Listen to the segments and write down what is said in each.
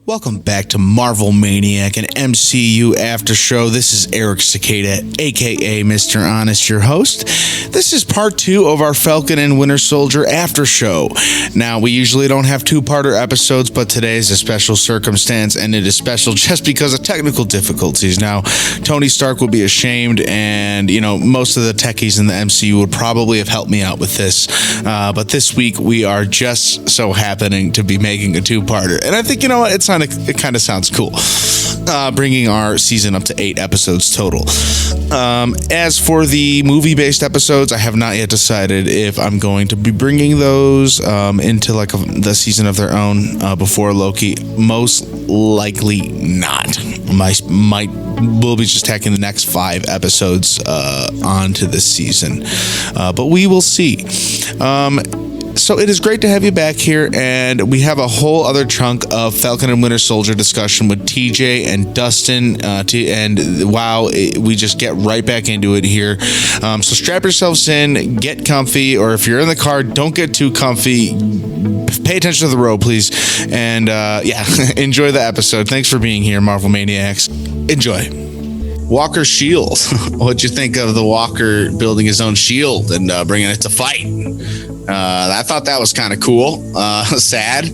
Welcome back to Marvel Maniac, an MCU after show. This is Eric Sequeira, aka Mr. Honest, your host. This is part 2 of our Falcon and Winter Soldier after show. Now, we usually don't have two-parter episodes, but today is a special circumstance, and it is special just because of technical difficulties. Now, Tony Stark would be ashamed, and, most of the techies in the MCU would probably have helped me out with this. But this week, we are just so happening to be making a two-parter. And I think, it kind of sounds cool, bringing our season up to 8 episodes total. As for the movie-based episodes, I have not yet decided if I'm going to be bringing those into the season of their own before Loki. Most likely not. We'll be just tacking the next 5 episodes onto this season, but we will see. So it is great to have you back here, and we have a whole other chunk of Falcon and Winter Soldier discussion with TJ and Dustin, we just get right back into it here. So strap yourselves in, get comfy, or if you're in the car, don't get too comfy. Pay attention to the road, please, and enjoy the episode. Thanks for being here, Marvel Maniacs. Enjoy. Walker shield. What'd you think of the Walker building his own shield and bringing it to fight? I thought that was kind of cool. Sad,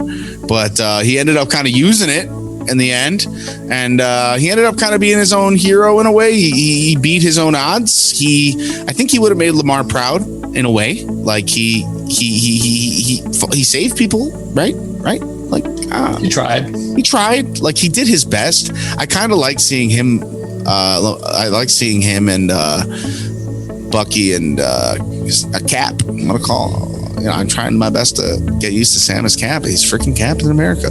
but he ended up kind of using it in the end, and he ended up kind of being his own hero in a way. He beat his own odds. I think he would have made Lamar proud in a way. Like he saved people, right? Like he tried. Like he did his best. I kind of like seeing him. I like seeing him and Bucky and a Cap. I'm gonna call. I'm trying my best to get used to Sam as Cap. He's freaking Captain America.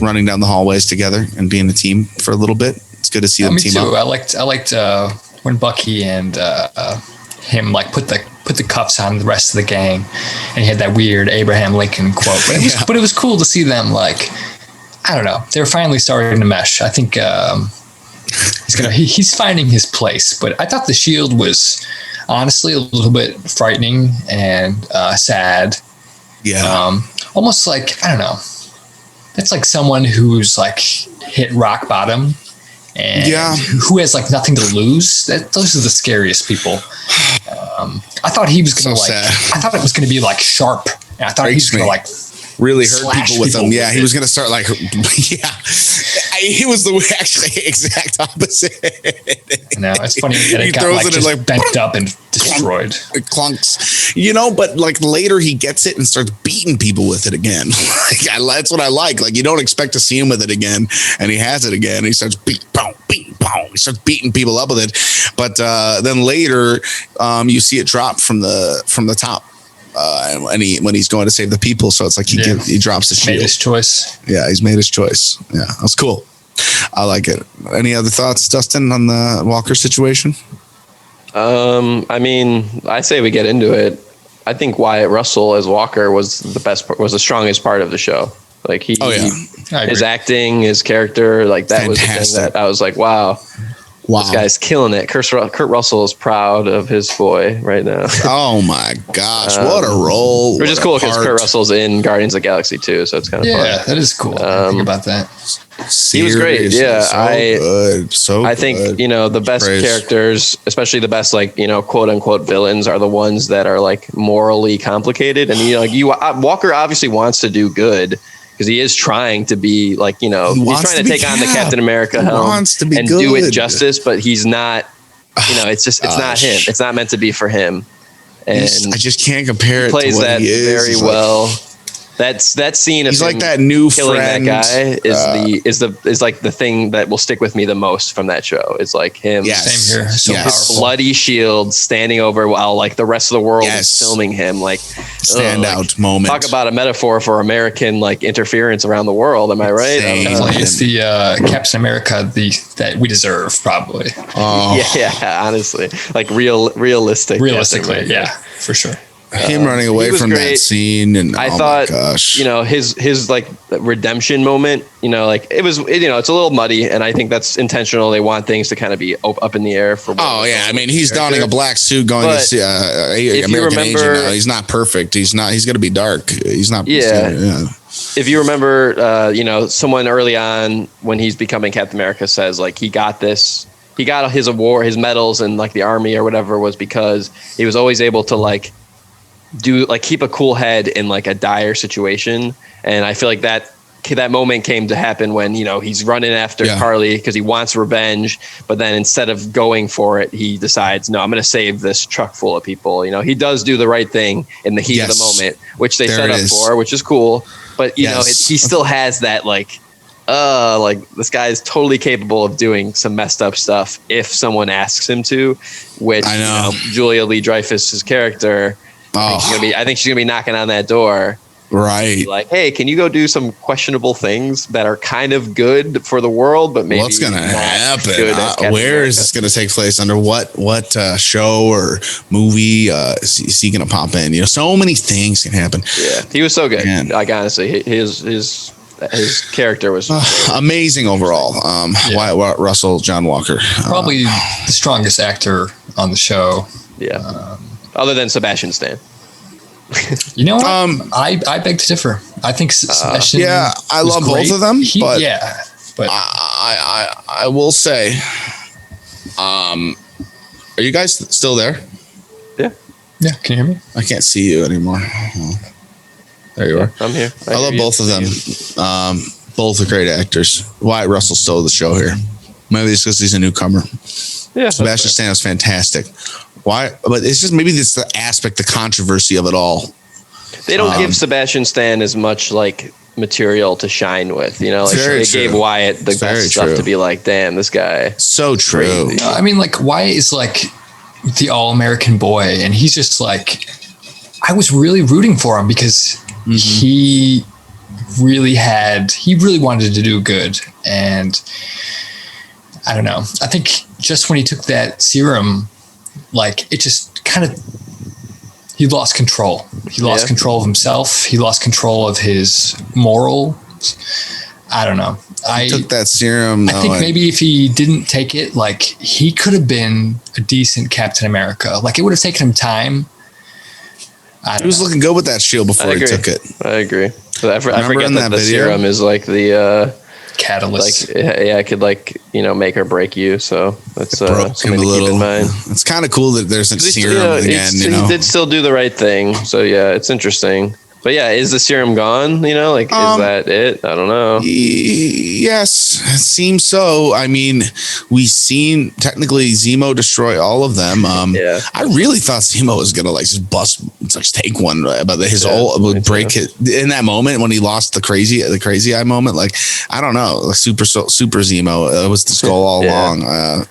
Running down the hallways together and being a team for a little bit. It's good to see them team up. I liked when Bucky and him put the cuffs on the rest of the gang, and he had that weird Abraham Lincoln quote. But it was cool to see them I don't know. They're finally starting to mesh. I think he's finding his place. But I thought the shield was honestly a little bit frightening and sad. Yeah. Almost I don't know. It's like someone who's hit rock bottom and who has nothing to lose. Those are the scariest people. I thought he was going to I thought it was going to be sharp. And I thought he was going to really hurt people with them. Yeah, he was going to start he was the actually exact opposite. No, it's funny that it got bent up and destroyed. It clunks, but later he gets it and starts beating people with it again. That's what I like. You don't expect to see him with it again, and he has it again. He starts beat, pow. He starts beating people up with it, but then later you see it drop from the top. When he's going to save the people, so it's he drops his shield. Made his choice. Yeah, he's made his choice. Yeah, that's cool. I like it. Any other thoughts, Dustin, on the Walker situation? I say we get into it. I think Wyatt Russell as Walker was the strongest part of the show. His acting, his character, that Fantastic. Was the thing that I was wow. This guy's killing it. Kurt Russell is proud of his boy right now. Oh my gosh, what a role! Which is cool because Kurt Russell's in Guardians of the Galaxy too, so it's kind of fun. Yeah, that is cool. Think about that. He was great. Yeah, I think the best characters, especially the best quote unquote villains, are the ones that are morally complicated. And Walker obviously wants to do good. Because he is trying to be he's trying to take on the Captain America helm and do it justice, but he's not. It's not him. It's not meant to be for him. And I just can't compare it. He plays to what that he is. very well. That scene of he's that new killing friend. That guy is the thing that will stick with me the most from that show. It's him. Yes. Same here. So powerful. Bloody shield standing over while the rest of the world is filming him. Standout moment. Talk about a metaphor for American interference around the world. Am I right? It's the Captain America that we deserve, probably. Oh. Yeah. Honestly, realistic. Realistically, yeah, for sure. Him running away from that scene, and I thought, gosh, his redemption moment. It was, it's a little muddy, and I think that's intentional. They want things to kind of be up in the air for. Oh yeah, he's donning a black suit, going to see American Agent now. He's not perfect. He's going to be dark. He's not. Yeah. if you remember, someone early on when he's becoming Captain America says like he got his award, his medals in like the army or whatever was because he was always able to like keep a cool head in like a dire situation. And I feel like that moment came to happen when, he's running after Carly because he wants revenge. But then instead of going for it, he decides, no, I'm going to save this truck full of people. He does do the right thing in the heat of the moment, which they set up for, which is cool. But, he still has that like this guy is totally capable of doing some messed up stuff if someone asks him to, which, I know. Julia Louis-Dreyfus's character, I think she's going to be knocking on that door. Right. Like, hey, can you go do some questionable things that are kind of good for the world, but maybe what's going to happen? Where is this going to take place? Under what show or movie is he going to pop in? So many things can happen. Yeah, he was so good. Man. Like honestly, his character was amazing overall. Wyatt Russell, John Walker, probably the strongest actor on the show. Yeah, other than Sebastian Stan. You know what? I beg to differ. I think Sebastian. I love great. both of them. But I will say, are you guys still there? Yeah. Can you hear me? I can't see you anymore. There you are. I'm here. I love both of them. Both are great actors. Wyatt Russell stole the show here. Maybe it's because he's a newcomer. Yeah, Sebastian Stan was fantastic. Why? But it's just maybe this the aspect, the controversy of it all. They don't give Sebastian Stan as much like material to shine with, they gave Wyatt the best stuff to be like, damn, this guy. So true. I mean, like Wyatt is like the all-American boy, and he's just like, I was really rooting for him because he really wanted to do good, and I don't know. I think just when he took that serum, like it just kind of, he lost control. He lost control of himself. He lost control of his morals. I don't know. He took that serum. I think maybe if he didn't take it, like he could have been a decent Captain America. Like it would have taken him time. He was looking good with that shield before he took it. I agree. I forget that the serum is like the catalyst. Like, it could make or break you. So that's something to keep in mind. It's kind of cool that there's a serum again. He did still do the right thing. So yeah, it's interesting. But yeah, is the serum gone? Is that it? I don't know. Yes, it seems so. I mean, we've seen technically Zemo destroy all of them. I really thought Zemo was gonna just bust, just take one, but his would break it in that moment when he lost the crazy eye moment. Like I don't know, like super Zemo. It was the skull all along.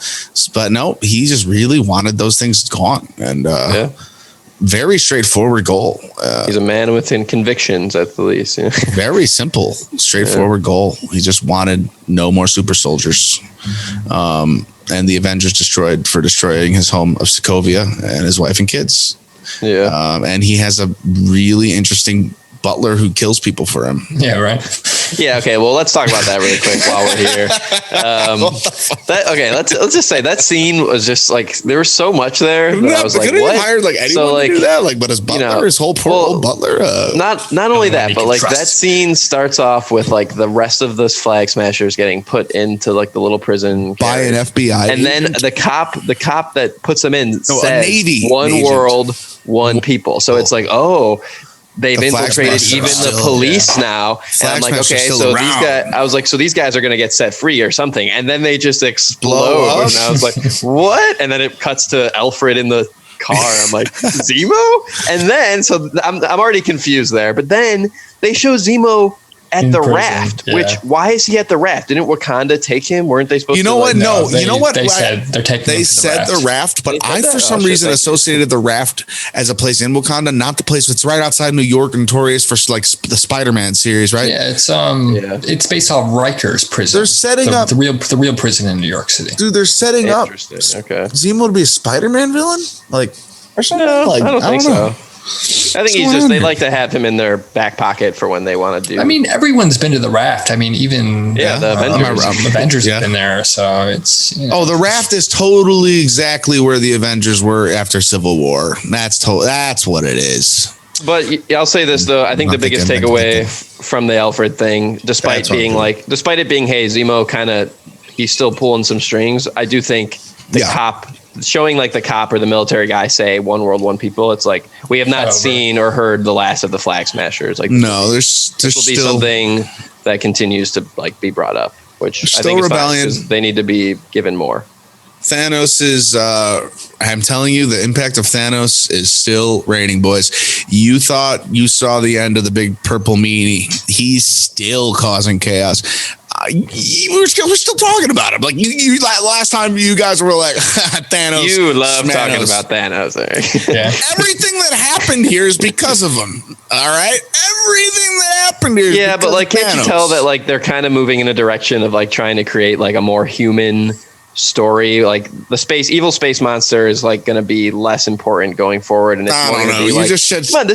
But no, he just really wanted those things gone, and very straightforward goal. He's a man with convictions, at the least. Very simple, straightforward goal. He just wanted no more super soldiers. And the Avengers destroying his home of Sokovia and his wife and kids. Yeah. And he has a really interesting butler who kills people for him. Yeah, right. Yeah, okay. Well, let's talk about that really quick while we're here. Let's just say that scene was just like there was so much there. That I was like, what? Hired anyone to do that? But his butler, his whole poor old butler. Not only that, but that scene starts off with the rest of those flag smashers getting put into the little prison by an FBI, and then the cop that puts them in says, a Navy one agent. World, one people. So it's like, they've infiltrated even the police now. And I'm like, okay, so these guys are going to get set free or something. And then they just explode. And I was like, what? And then it cuts to Alfred in the car. I'm like, Zemo? And then, so I'm already confused there. But then they show Zemo at the raft, which why is he at the raft? Didn't Wakanda take him? Weren't they supposed to? No, you know what? They said they're taking him to the raft, but I for some reason associated the raft as a place in Wakanda, not the place that's right outside New York, notorious for the Spider-Man series, right? Yeah, it's based off Rikers prison. They're setting up the real prison in New York City. Dude, they're setting up Zemo to be a Spider-Man villain, or something. No, I don't think so. I think they like to have him in their back pocket for when they want to do. I mean, everyone's been to the raft. I mean, even the Avengers have been there. So it's the raft is totally exactly where the Avengers were after Civil War. That's what it is. But I'll say this though, I think the biggest takeaway from the Alfred thing, despite it being, hey, Zemo he's still pulling some strings. I do think the cop showing like the cop or the military guy say one world, one people. It's like we have not seen or heard the last of the Flag Smashers. Like no, this will be still something that continues to like be brought up, which I think is rebellion. They need to be given more. Thanos is, I'm telling you, the impact of Thanos is still reigning, boys. You thought you saw the end of the big purple meanie. He's still causing chaos. We're still talking about him. Like you last time you guys were like, Thanos. You love talking about Thanos. Yeah. Everything that happened here is because of him. All right. Everything that happened here. Yeah, but like, can't you tell that like they're kind of moving in a direction of like trying to create like a more human story? Like the evil space monster is like going to be less important going forward, and it's more going to be like, come on,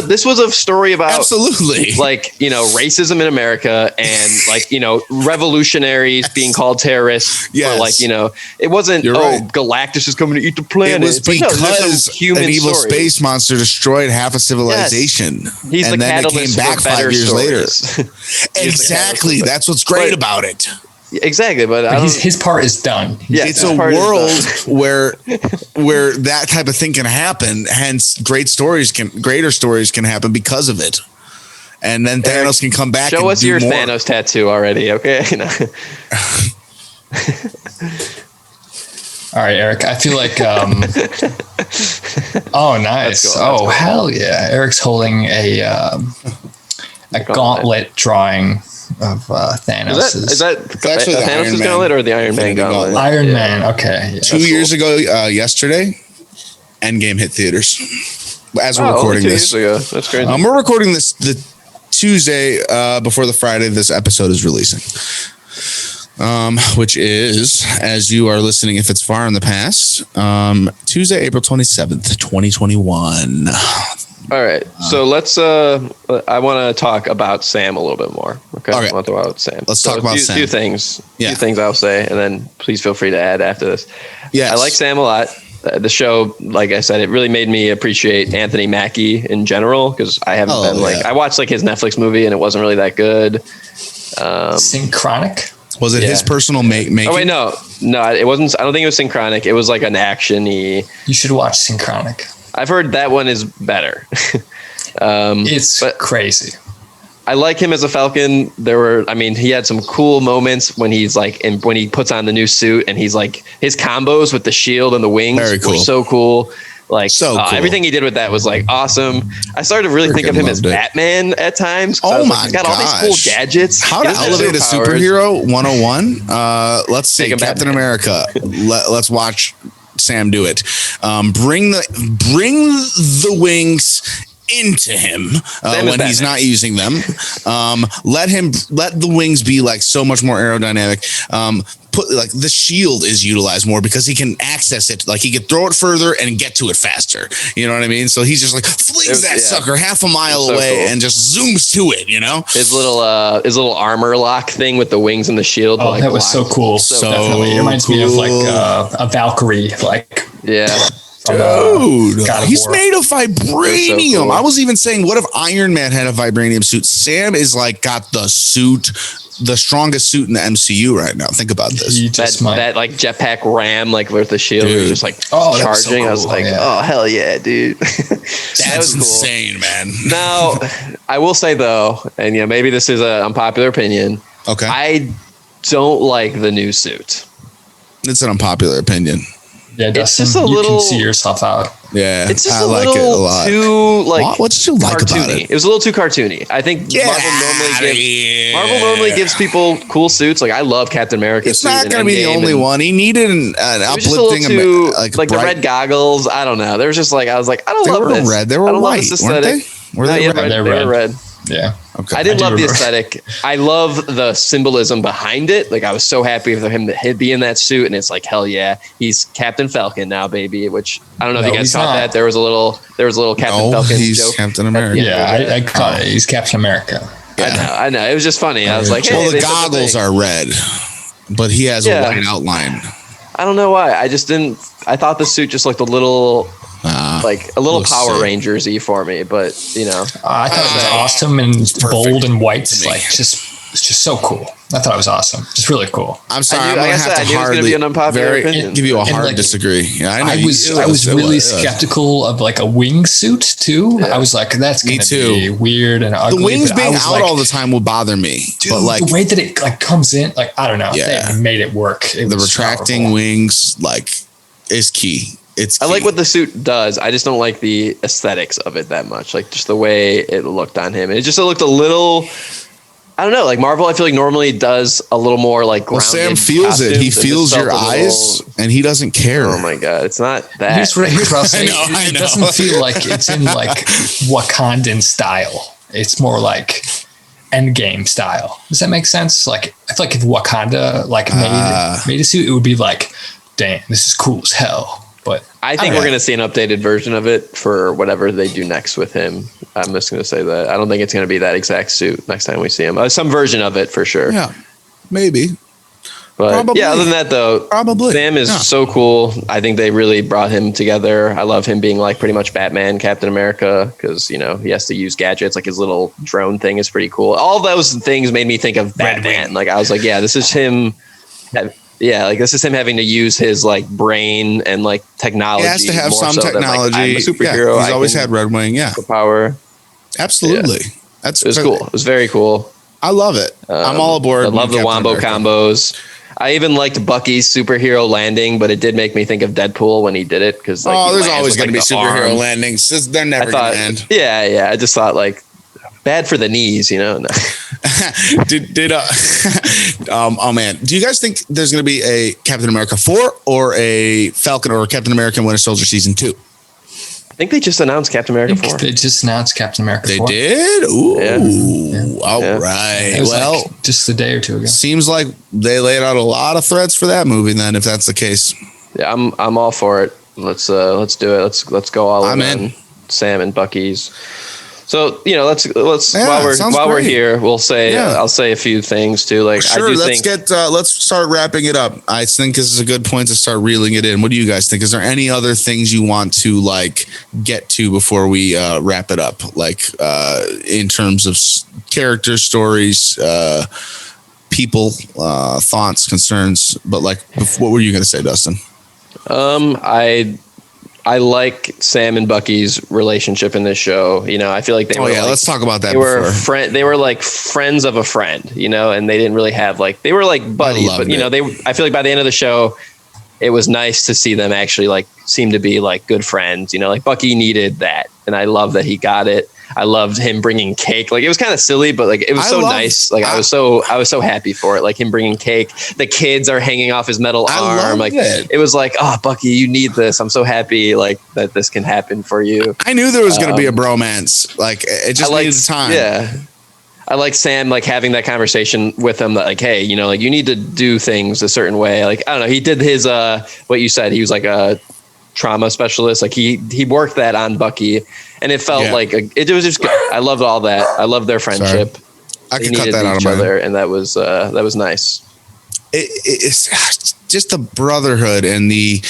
this was a story about absolutely like, you know, racism in America and like, you know, revolutionaries being called terrorists. Yes. Or like, you know, it wasn't Galactus is coming to eat the planet. It was because an evil space monster destroyed half a civilization. Yes. He's and the then catalyst it came back 5 years later. Exactly. That's what's great about it. Exactly, but his part is done. Yeah, it's a world where that type of thing can happen. Hence, greater stories can happen because of it. And then Thanos can come back. Show us your Thanos tattoo already, okay? All right, Eric. I feel like. Oh, nice! Oh, hell yeah! Eric's holding a gauntlet drawing of Thanos. Is that actually Thanos' gauntlet or the Iron Man gauntlet? Iron Man. Okay. Yeah, 2 years ago, yesterday, Endgame hit theaters. As we're recording this, 2 years ago. That's crazy. We're recording this the Tuesday before the Friday this episode is releasing. Which is, as you are listening, if it's far in the past, Tuesday, April 27th, 2021. All right, so let's. I want to talk about Sam a little bit more. Okay, I want to talk about Sam. Let's talk about Sam. Few things I'll say, and then please feel free to add after this. Yes. I like Sam a lot. The show, like I said, it really made me appreciate Anthony Mackie in general because I haven't been I watched like his Netflix movie and it wasn't really that good. Synchronic. Was it his personal making? Oh wait, no, it wasn't. I don't think it was Synchronic. It was like an action-y. You should watch Synchronic. I've heard that one is better. It's crazy. I like him as a Falcon. He had some cool moments when he's like, and when he puts on the new suit and he's like, his combos with the shield and the wings were so cool. Like everything he did with that was like awesome. I started to really think of him as Batman at times. Oh my god! He's got all these cool gadgets. How to elevate a superhero 101. Let's see, Captain America. Let's watch Sam do it. Bring the wings into him when he's not using them. Let the wings be like so much more aerodynamic. Put like the shield is utilized more because he can access it. Like he can throw it further and get to it faster. You know what I mean? So he's just like flings that sucker half a mile away and just zooms to it. You know, his little armor lock thing with the wings and the shield. Oh, that was so cool. So definitely. It reminds me of like a Valkyrie. Like dude, he's made of vibranium. So cool. I was even saying, what if Iron Man had a vibranium suit? Sam is like got the suit, the strongest suit in the MCU right now. Think about this. That like jetpack ram, like with the shield, just like charging. So cool. I was like, oh hell yeah, dude. That was insane, man. Now, I will say though, and maybe this is an unpopular opinion. Okay, I don't like the new suit. It's an unpopular opinion. Yeah, Dustin, you can see yourself out. Yeah, it's just Like it a lot. Too like what did you like cartoony. About it? It was a little too cartoony. I think Marvel normally gives people cool suits. Like I love Captain America. It's not going to be the only one. He needed an uplifting, like the red goggles. I don't know. There was just like I was like I don't love this. Red. They were white, weren't they? Were they red? They were red. Yeah. Okay. I didn't love the aesthetic. I love the symbolism behind it. Like I was so happy for him to be in that suit, and it's like hell yeah, he's Captain Falcon now, baby. Which I don't know if you guys caught that. There was a little Captain Falcon joke. Captain America. Yeah, I caught it. He's Captain America. Yeah. I know. It was just funny. I was like, well, the goggles are red, but he has a white outline. I don't know why. I just didn't. I thought the suit just looked a little Power Rangers-y for me, but I thought it was awesome and bold and white. It's just so cool. I thought it was awesome. Just really cool. I'm sorry. I'm going to have to hardly be an unpopular opinion. Give you a hard disagree. Yeah, I was really skeptical of like a wingsuit too. Yeah. I was like, that's going to be weird and ugly. The wings being out all the time will bother me. Dude, but like the way that it like comes in, like I don't know. Yeah. They made it work. The retracting wings is key. I like what the suit does. I just don't like the aesthetics of it that much. Like just the way it looked on him. It looked a little. I don't know, like Marvel, I feel like normally does a little more like grounded. Well, Sam feels it. He feels your eyes, and he doesn't care. Oh my god, it's not that. Here's what I'll say. It doesn't feel like it's in like Wakandan style. It's more like Endgame style. Does that make sense? Like I feel like if Wakanda made a suit, it would be like, damn, this is cool as hell. But I think we're going to see an updated version of it for whatever they do next with him. I'm just going to say that. I don't think it's going to be that exact suit next time we see him. Some version of it for sure. Yeah, maybe. But probably. Other than that though, probably Sam is so cool. I think they really brought him together. I love him being like pretty much Batman, Captain America, because he has to use gadgets. Like his little drone thing is pretty cool. All those things made me think of Batman. Like I was like, yeah, this is him. Yeah, like this is him having to use his like brain and like technology. He has to have some technology. I'm a superhero. He's always had Red Wing. Yeah, the power. Absolutely. Yeah. It was cool. It was very cool. I love it. I'm all aboard. I love the Wombo combos. I even liked Bucky's superhero landing, but it did make me think of Deadpool when he did it because there's always going to be superhero landings. They're never going to end. Yeah. I just thought like. Bad for the knees, No. Oh man, do you guys think there's going to be a Captain America 4 or a Falcon or Captain America and Winter Soldier season 2? I think they just announced Captain America 4. They just announced Captain America 4. They did? Ooh. Yeah. All right. Well, just a day or two ago. Seems like they laid out a lot of threads for that movie then, if that's the case. Yeah, I'm all for it. Let's do it. Let's go all in on Sam and Bucky's. So let's while we're here, we'll say I'll say a few things too. Like sure, I do let's start wrapping it up. I think this is a good point to start reeling it in. What do you guys think? Is there any other things you want to like get to before we wrap it up? Like in terms of character stories, people, thoughts, concerns. But like, what were you going to say, Dustin? I like Sam and Bucky's relationship in this show. I feel like they were. Let's talk about that. They were like friends of a friend, and they didn't really have they were like buddies, but I feel like by the end of the show, it was nice to see them actually like seem to be like good friends. Like Bucky needed that, and I love that he got it. I loved him bringing cake. Like it was kind of silly, but like it was nice. Like I was so happy for it. Like him bringing cake. The kids are hanging off his metal arm. Like it was like, oh, Bucky, you need this. I'm so happy like that this can happen for you. I knew there was going to be a bromance. Like it just needed time. Yeah. I like Sam like having that conversation with him that like, hey, like you need to do things a certain way. Like I don't know. He did his what you said. He was like a trauma specialist. Like he worked that on Bucky. And it felt like it was just good. I loved all that. I loved their friendship. I could cut that out of my other, and that was nice. It's just the brotherhood and the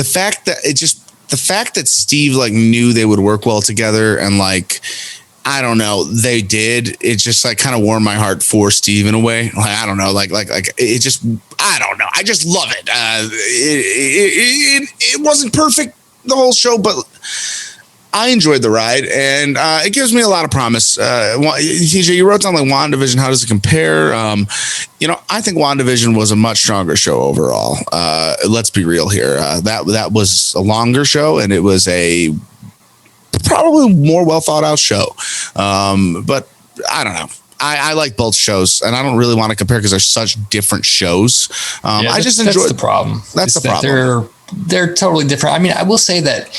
fact that Steve like knew they would work well together and like I don't know they did. It just like kind of warmed my heart for Steve in a way. Like I don't know, like it just I don't know. I just love it. It wasn't perfect the whole show, but I enjoyed the ride, and it gives me a lot of promise. TJ, you wrote down like WandaVision. How does it compare? I think WandaVision was a much stronger show overall. Let's be real here. That was a longer show, and it was a probably more well thought out show. But I don't know. I like both shows, and I don't really want to compare because they're such different shows. I just enjoyed. That's the problem. That's the problem. They're totally different. I mean, I will say that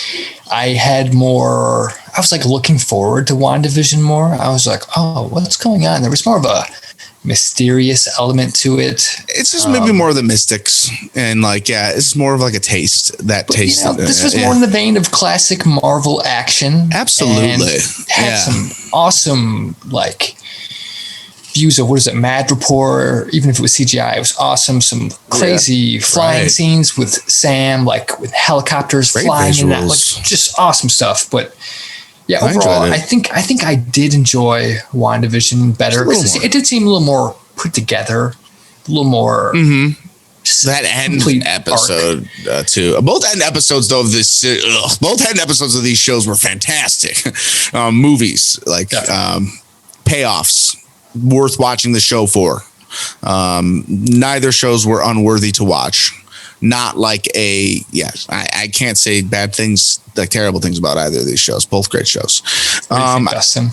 I was like looking forward to WandaVision more. I was like, oh, what's going on? There was more of a mysterious element to it. It's just maybe more of the mystics and like, it's more of like a taste. This was more in the vein of classic Marvel action. Absolutely. Had some awesome, like, views of Mad Report, even if it was CGI, it was awesome. Some crazy flying scenes with Sam, like with helicopters flying in that, like just awesome stuff. But yeah, overall, I think I did enjoy WandaVision better because it did seem a little more put together, a little more. That end episode too. Both end episodes though of this. Both end episodes of these shows were fantastic movies, like payoffs worth watching the show for. Neither shows were unworthy to watch. Not like I can't say bad things, like terrible things about either of these shows. Both great shows. Dustin.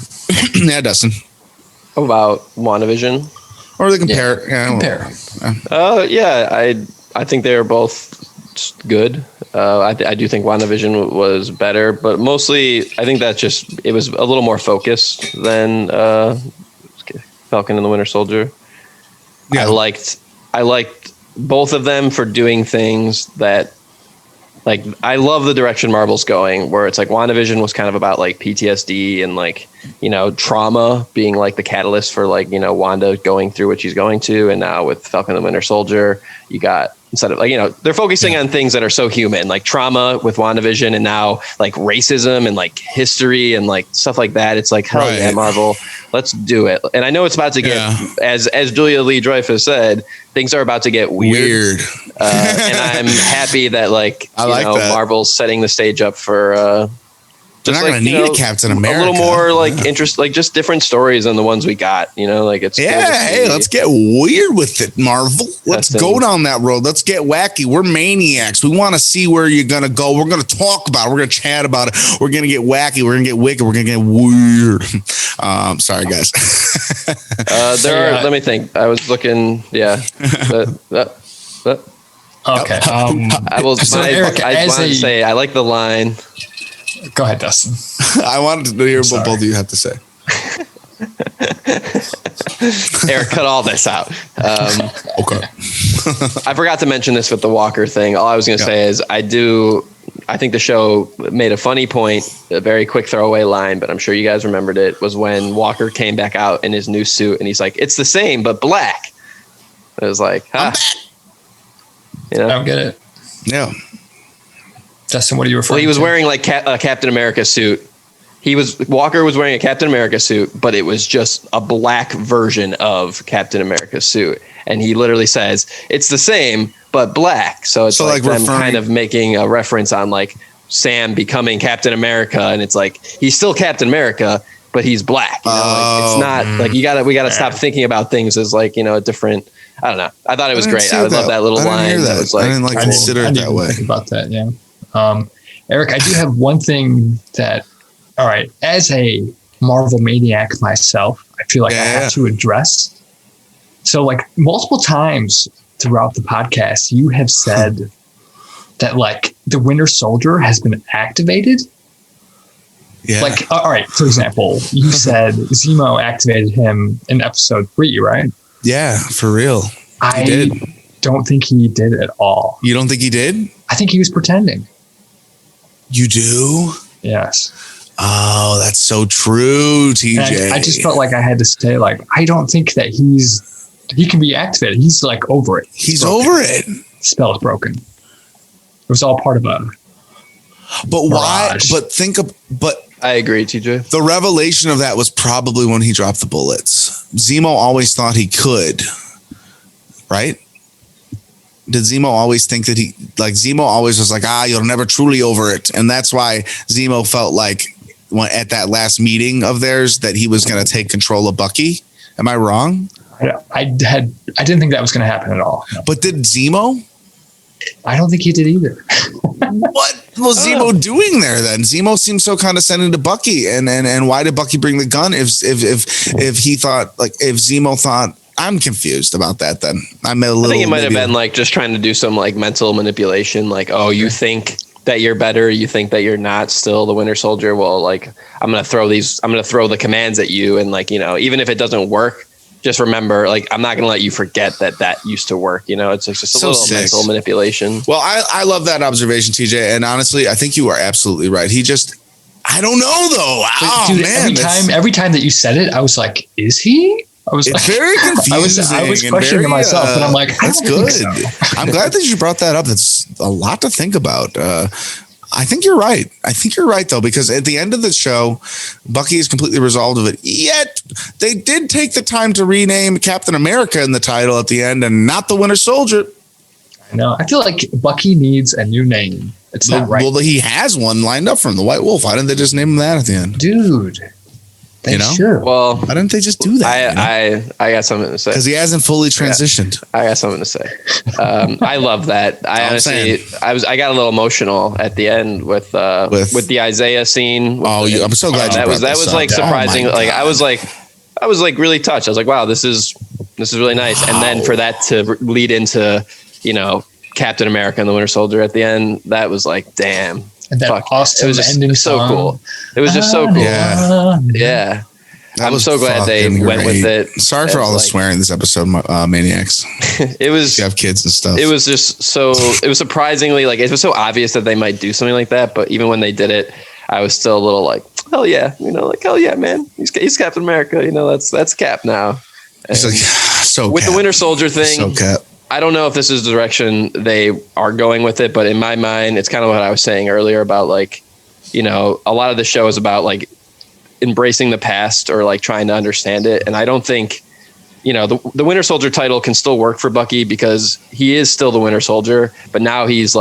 Yeah, Dustin. About WandaVision. Or they compare. I think they are both good. I do think WandaVision was better, but mostly I think that it was a little more focused than Falcon and the Winter Soldier. Yeah. I liked both of them for doing things that, like, I love the direction Marvel's going, where it's like WandaVision was kind of about like PTSD and like, trauma being like the catalyst for like, Wanda going through what she's going to. And now with Falcon and the Winter Soldier, you got, instead of like, they're focusing on things that are so human, like trauma with WandaVision, and now like racism and like history and like stuff like that. It's like, hell yeah, Marvel, let's do it. And I know it's about to get, as Julia Lee-Dreyfus said, things are about to get weird. And I'm happy that like, that Marvel's setting the stage up for, they're not going to need a Captain America. A little more like interest, like just different stories than the ones we got, like it's. Yeah. Hey, let's get weird with it, Marvel. Let's go down that road. Let's get wacky. We're maniacs. We want to see where you're going to go. We're going to talk about it. We're going to chat about it. We're going to get wacky. We're going to get wicked. We're going to get weird. Sorry, guys. Let me think. I was looking. Yeah. Okay. I will. So Eric, I want to say I like the line. Go ahead, Dustin. I wanted to hear what both of you have to say. Eric, cut all this out. Okay. I forgot to mention this with the Walker thing. All I was going to say is I think the show made a funny point, a very quick throwaway line, but I'm sure you guys remembered it, was when Walker came back out in his new suit and he's like, it's the same, but black. It was like, I don't get it. Yeah. Justin, what are you referring to? Well, he was wearing like a Captain America suit. Walker was wearing a Captain America suit, but it was just a black version of Captain America's suit. And he literally says, it's the same, but black. So it's like them kind of making a reference on like Sam becoming Captain America. And it's like, he's still Captain America, but he's black. It's not like we got to stop thinking about things as like, a different, I don't know. I thought it was great. I love that little line. That was like, I didn't consider it that way. Think about that. Yeah. Eric, I do have one thing that, all right, as a Marvel maniac myself, I feel like I have to address. So like multiple times throughout the podcast, you have said that like the Winter Soldier has been activated. Yeah. Like, all right, for example, you said Zemo activated him in episode 3, right? Yeah, for real. I don't think he did at all. You don't think he did? I think he was pretending. You do? Yes. Oh, that's so true, TJ. I just felt like I had to say, like, I don't think that he can be activated. He's like over it. He's over it. The spell is broken. It was all part of a But mirage. But I agree, TJ. The revelation of that was probably when he dropped the bullets. Zemo always thought he could, right? Did Zemo always think that Zemo always was like, you'll never truly over it. And that's why Zemo felt like at that last meeting of theirs that he was going to take control of Bucky. Am I wrong? I didn't think that was going to happen at all. No. But did Zemo? I don't think he did either. What was Zemo doing there then? Zemo seemed so condescending to Bucky. And why did Bucky bring the gun if he thought, like, if Zemo thought, I'm confused about that then. I think it might have been like just trying to do some like mental manipulation. Like, you think that you're better. You think that you're not still the Winter Soldier. Well, like, I'm going to throw the commands at you. And like, even if it doesn't work, just remember, like, I'm not going to let you forget that used to work. It's just a little mental manipulation. Well, I love that observation, TJ. And honestly, I think you are absolutely right. I don't know though. Dude, man. Every time that you said it, I was like, is he? It's very confusing. I was questioning myself, and I'm like, that's good. So. I'm glad that you brought that up. That's a lot to think about. I think you're right. Though, because at the end of the show, Bucky is completely resolved of it. Yet they did take the time to rename Captain America in the title at the end, and not the Winter Soldier. I know. I feel like Bucky needs a new name. It's not right. Well, he has one lined up from the White Wolf. Why didn't they just name him that at the end, dude? They should. Well, why didn't they just do that? I got something to say because he hasn't fully transitioned. Yeah, I got something to say. I love that. I got a little emotional at the end with the Isaiah scene. I'm so glad you brought that was like surprising. Like I was like really touched. I was like, wow, this is really nice. Wow. And then for that to lead into, Captain America and the Winter Soldier at the end, that was like, damn. And that awesome, it was just ending so song. Cool. It was just so cool. Yeah. I'm so glad they went with it. Sorry for all the swearing this episode, maniacs. It was. You have kids and stuff. It was just so. It was surprisingly it was so obvious that they might do something like that. But even when they did it, I was still a little like, hell yeah, hell yeah, man. He's Captain America. That's Cap now. He's like, so with Cap. The Winter Soldier thing. So Cap. I don't know if this is the direction they are going with it, but in my mind, it's kind of what I was saying earlier about a lot of the show is about embracing the past or trying to understand it. And I don't think, the Winter Soldier title can still work for Bucky because he is still the Winter Soldier, but now he's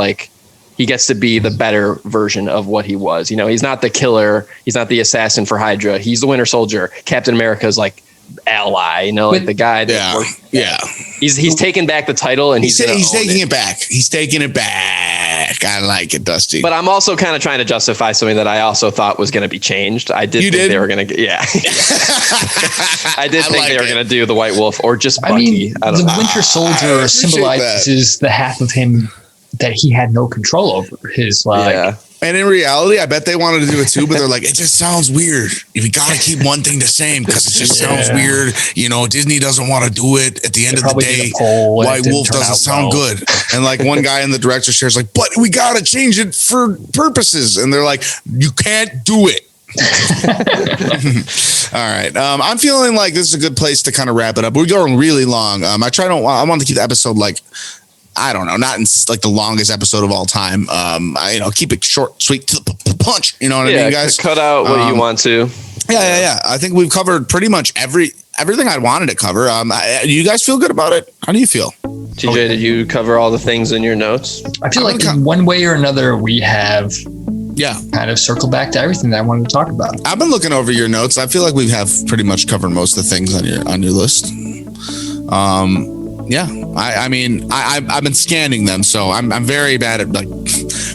he gets to be the better version of what he was. He's not the killer. He's not the assassin for Hydra. He's the Winter Soldier. Captain America's ally, the guy that he's taken back the title and he's taking it back. He's taking it back. I like it, Dusty. But I'm also kind of trying to justify something that I also thought was going to be changed. I did think they were going to I did think they were going to do the White Wolf or just Bucky. The Winter Soldier symbolizes the half of him that he had no control over. His And in reality, I bet they wanted to do it too, but they're like, it just sounds weird. We got to keep one thing the same because it just sounds weird. Disney doesn't want to do it. At the end of the day, White Wolf doesn't sound good. And one guy in the director chair is like, but we got to change it for purposes. And they're like, you can't do it. All right. I'm feeling like this is a good place to kind of wrap it up. We're going really long. I want to keep the episode I don't know, not in the longest episode of all time. Keep it short, sweet, to the punch. You know what I mean, guys? Cut out what you want to. Yeah. I think we've covered pretty much everything I wanted to cover. You guys feel good about it? How do you feel? TJ, did you cover all the things in your notes? I feel like in one way or another, we have kind of circled back to everything that I wanted to talk about. I've been looking over your notes. I feel like we have pretty much covered most of the things on your list. Yeah, I've been scanning them, so I'm very bad at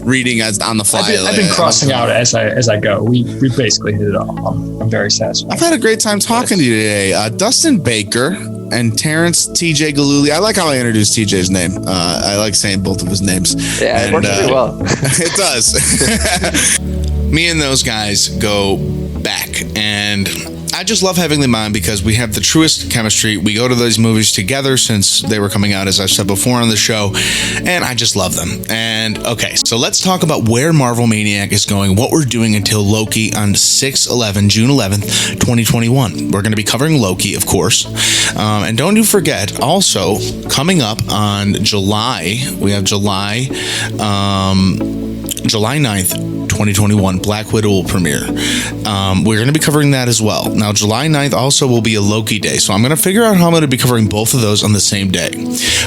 reading as on the fly. I've been crossing out as I go. We basically hit it all. I'm very satisfied. I've had a great time talking to you today, Dustin Baker and Terrence TJ Gilluly. I like how I introduced TJ's name. I like saying both of his names. Yeah, it works really well. It does. Me and those guys go back, and I just love having them on because we have the truest chemistry. We go to those movies together since they were coming out, as I've said before on the show, and I just love them. And okay, so let's talk about where Marvel Maniac is going, what we're doing until Loki on June 11th, 2021. We're going to be covering Loki, of course. And don't you forget, also coming up on July, we have July 9th, 2021, Black Widow will premiere. We're going to be covering that as well. Now, July 9th also will be a Loki day, so I'm going to figure out how I'm going to be covering both of those on the same day.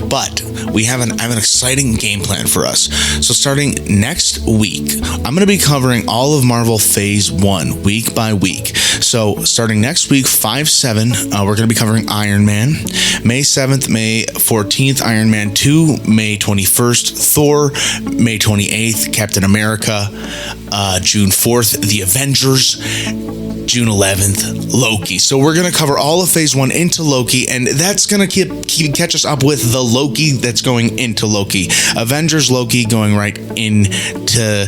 But I have an exciting game plan for us. So starting next week, I'm going to be covering all of Marvel Phase 1 week by week. So starting next week, 5/7, we're going to be covering Iron Man. May 7th, May 14th, Iron Man 2. May 21st, Thor. May 28th, Captain America. June 4th, The Avengers. June 11th, Loki. So we're going to cover all of Phase 1 into Loki, and that's going to catch us up with the Loki that's going into Loki. Avengers Loki going right into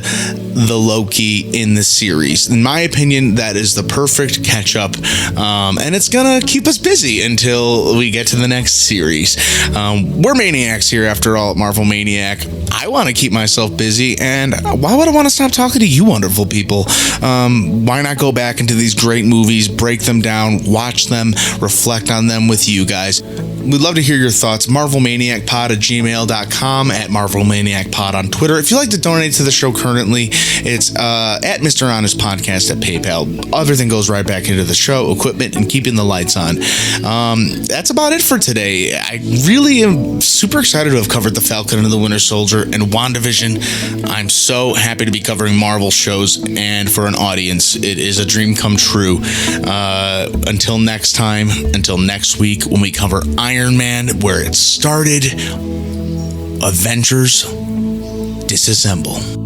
the Loki in the series. In my opinion, that is the perfect catch-up, and it's going to keep us busy until we get to the next series. We're maniacs here, after all, at Marvel Maniac. I want to keep myself busy, and why would I want to stop talking to you wonderful people. Why not go back into these great movies, break them down, watch them, reflect on them with you guys? We'd love to hear your thoughts. MarvelManiacPod@gmail.com, at MarvelManiacPod on Twitter. If you'd like to donate to the show currently, it's at Mr. Honest Podcast at PayPal. Everything goes right back into the show, equipment, and keeping the lights on. That's about it for today. I really am super excited to have covered The Falcon and the Winter Soldier and WandaVision. I'm so happy to be covering Marvel shows, and for an audience, it is a dream come true. Until next time, until next week when we cover Iron Man, where it started, Avengers Disassemble.